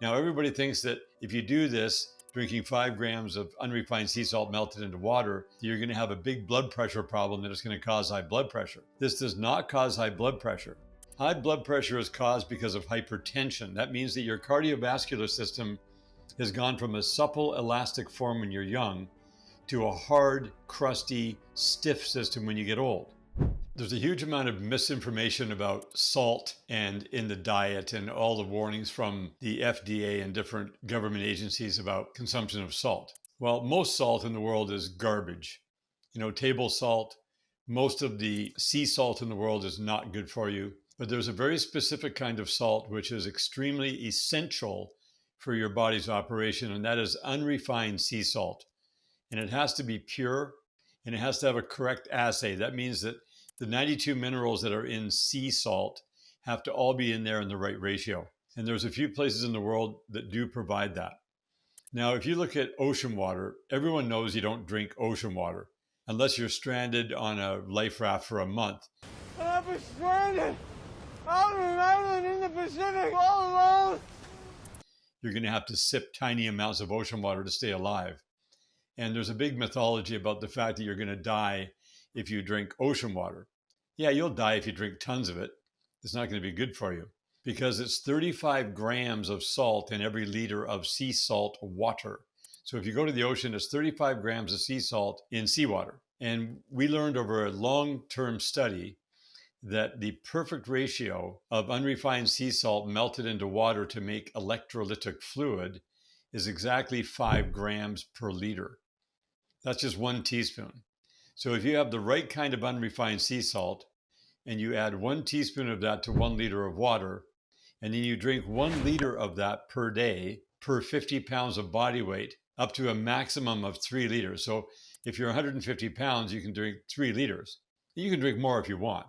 Now, everybody thinks that if you do this, drinking 5 grams of unrefined sea salt melted into water, you're going to have a big blood pressure problem that is going to cause high blood pressure. This does not cause high blood pressure. High blood pressure is caused because of hypertension. That means that your cardiovascular system has gone from a supple, elastic form when you're young to a hard, crusty, stiff system when you get old. There's a huge amount of misinformation about salt and in the diet and all the warnings from the FDA and different government agencies about consumption of salt. Well, most salt in the world is garbage. Table salt, most of the sea salt in the world is not good for you. But there's a very specific kind of salt which is extremely essential for your body's operation, and that is unrefined sea salt. And it has to be pure, and it has to have a correct assay. That means that the 92 minerals that are in sea salt have to all be in there in the right ratio. And there's a few places in the world that do provide that. Now, if you look at ocean water, everyone knows you don't drink ocean water unless you're stranded on a life raft for a month. I'm stranded out on an island in the Pacific all alone. You're going to have to sip tiny amounts of ocean water to stay alive. And there's a big mythology about the fact that you're going to die if you drink ocean water. Yeah, you'll die if you drink tons of it. It's not going to be good for you because it's 35 grams of salt in every liter of sea salt water. So if you go to the ocean, it's 35 grams of sea salt in seawater. And we learned over a long-term study that the perfect ratio of unrefined sea salt melted into water to make electrolytic fluid is exactly 5 grams per liter. That's just 1 teaspoon. So if you have the right kind of unrefined sea salt and you add 1 teaspoon of that to 1 liter of water, and then you drink 1 liter of that per day per 50 pounds of body weight, up to a maximum of 3 liters. So if you're 150 pounds, you can drink 3 liters. You can drink more if you want,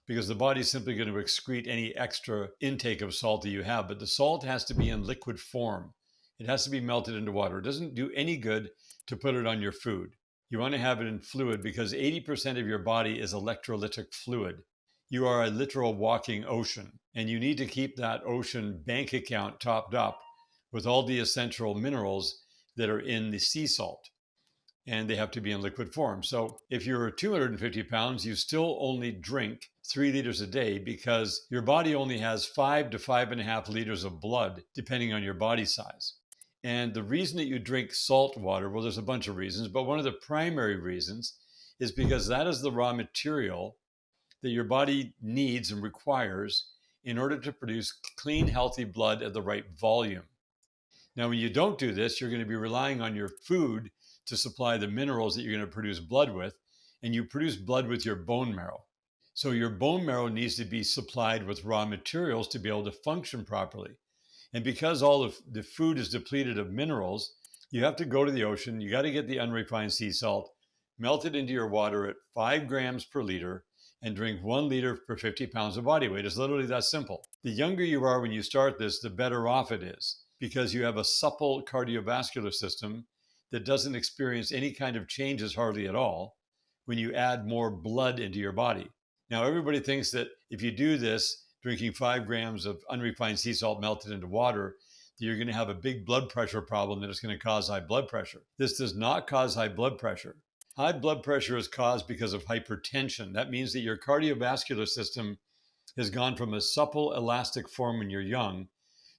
because the body's simply going to excrete any extra intake of salt that you have. But the salt has to be in liquid form. It has to be melted into water. It doesn't do any good to put it on your food. You want to have it in fluid because 80% of your body is electrolytic fluid. You are a literal walking ocean, and you need to keep that ocean bank account topped up with all the essential minerals that are in the sea salt. And they have to be in liquid form. So if you're 250 pounds, you still only drink 3 liters a day because your body only has 5 to 5.5 liters of blood, depending on your body size. And the reason that you drink salt water, well, there's a bunch of reasons, but one of the primary reasons is because that is the raw material that your body needs and requires in order to produce clean, healthy blood at the right volume. Now, when you don't do this, you're going to be relying on your food to supply the minerals that you're going to produce blood with, and you produce blood with your bone marrow. So your bone marrow needs to be supplied with raw materials to be able to function properly. And because all of the food is depleted of minerals, you have to go to the ocean. You got to get the unrefined sea salt, melt it into your water at 5 grams per liter, and drink 1 liter per 50 pounds of body weight. It's literally that simple. The younger you are when you start this, the better off it is, because you have a supple cardiovascular system that doesn't experience any kind of changes hardly at all when you add more blood into your body. Now, everybody thinks that if you do this, drinking 5 grams of unrefined sea salt melted into water, that you're going to have a big blood pressure problem that is going to cause high blood pressure. This does not cause high blood pressure. High blood pressure is caused because of hypertension. That means that your cardiovascular system has gone from a supple, elastic form when you're young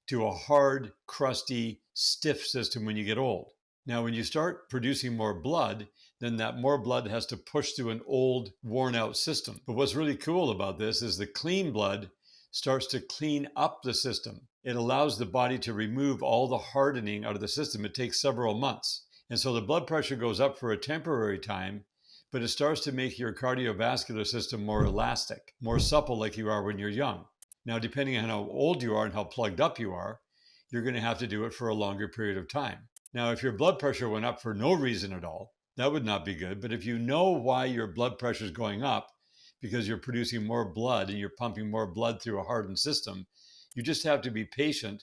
to a hard, crusty, stiff system when you get old. Now, when you start producing more blood, then that more blood has to push through an old, worn-out system. But what's really cool about this is the clean blood starts to clean up the system. It allows the body to remove all the hardening out of the system. It takes several months. And so the blood pressure goes up for a temporary time, but it starts to make your cardiovascular system more elastic, more supple like you are when you're young. Now, depending on how old you are and how plugged up you are, you're going to have to do it for a longer period of time. Now, if your blood pressure went up for no reason at all, that would not be good. But if you know why your blood pressure is going up, because you're producing more blood and you're pumping more blood through a hardened system, you just have to be patient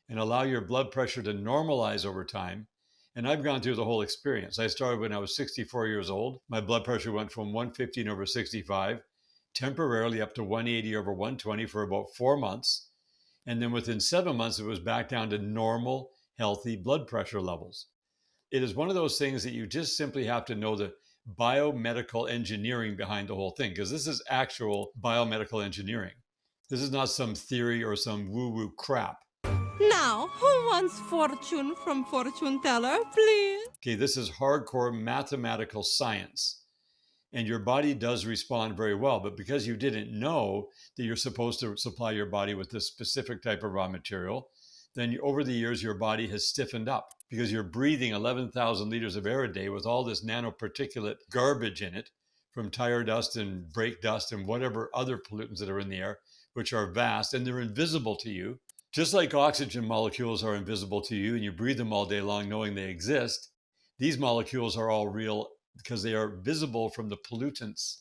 and allow your blood pressure to normalize over time. And I've gone through the whole experience. I started when I was 64 years old. My blood pressure went from 115/65 temporarily up to 180/120 for about 4 months. And then within 7 months, it was back down to normal, healthy blood pressure levels. It is one of those things that you just simply have to know the biomedical engineering behind the whole thing, because this is actual biomedical engineering. This is not some theory or some woo-woo crap. Now, who wants fortune from fortune teller, please? Okay, this is hardcore mathematical science. And your body does respond very well. But because you didn't know that you're supposed to supply your body with this specific type of raw material, then over the years, your body has stiffened up because you're breathing 11,000 liters of air a day with all this nanoparticulate garbage in it from tire dust and brake dust and whatever other pollutants that are in the air, which are vast and they're invisible to you. Just like oxygen molecules are invisible to you and you breathe them all day long knowing they exist, these molecules are all real because they are visible from the pollutants.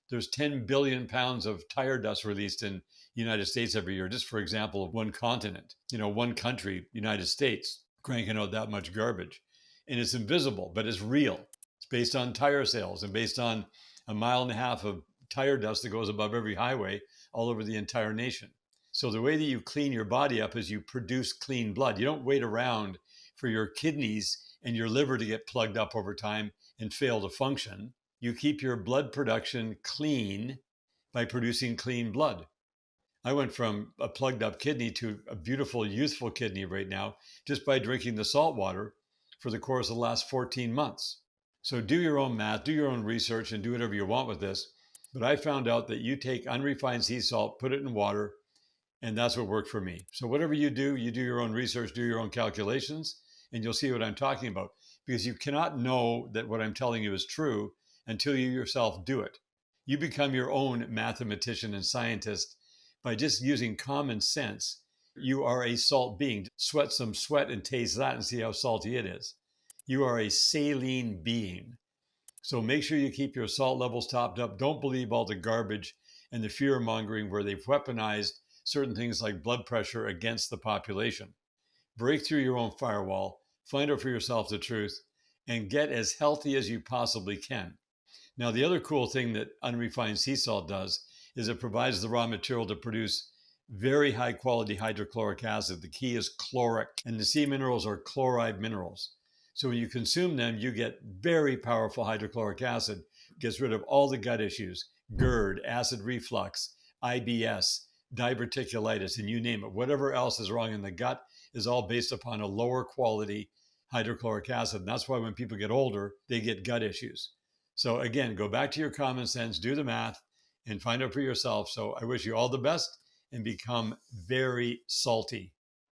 There's 10 billion pounds of tire dust released in the United States every year, just for example, of one continent, one country, United States, cranking out that much garbage. And it's invisible, but it's real. It's based on tire sales and based on 1.5 miles of tire dust that goes above every highway all over the entire nation. So the way that you clean your body up is you produce clean blood. You don't wait around for your kidneys and your liver to get plugged up over time and fail to function. You keep your blood production clean by producing clean blood. I went from a plugged up kidney to a beautiful, youthful kidney right now just by drinking the salt water for the course of the last 14 months. So do your own math, do your own research, and do whatever you want with this. But I found out that you take unrefined sea salt, put it in water, and that's what worked for me. So whatever you do your own research, do your own calculations, and you'll see what I'm talking about. Because you cannot know that what I'm telling you is true until you yourself do it. You become your own mathematician and scientist by just using common sense. You are a salt being. Sweat some sweat and taste that and see how salty it is. You are a saline being. So make sure you keep your salt levels topped up. Don't believe all the garbage and the fear mongering where they've weaponized certain things like blood pressure against the population. Break through your own firewall, find out for yourself the truth, and get as healthy as you possibly can. Now, the other cool thing that unrefined sea salt does is it provides the raw material to produce very high quality hydrochloric acid. The key is chloric, and the sea minerals are chloride minerals. So when you consume them, you get very powerful hydrochloric acid. Gets rid of all the gut issues, GERD, acid reflux, IBS, diverticulitis, and you name it. Whatever else is wrong in the gut is all based upon a lower quality hydrochloric acid. And that's why when people get older, they get gut issues. So again, go back to your common sense, do the math, and find out for yourself. So I wish you all the best and become very salty.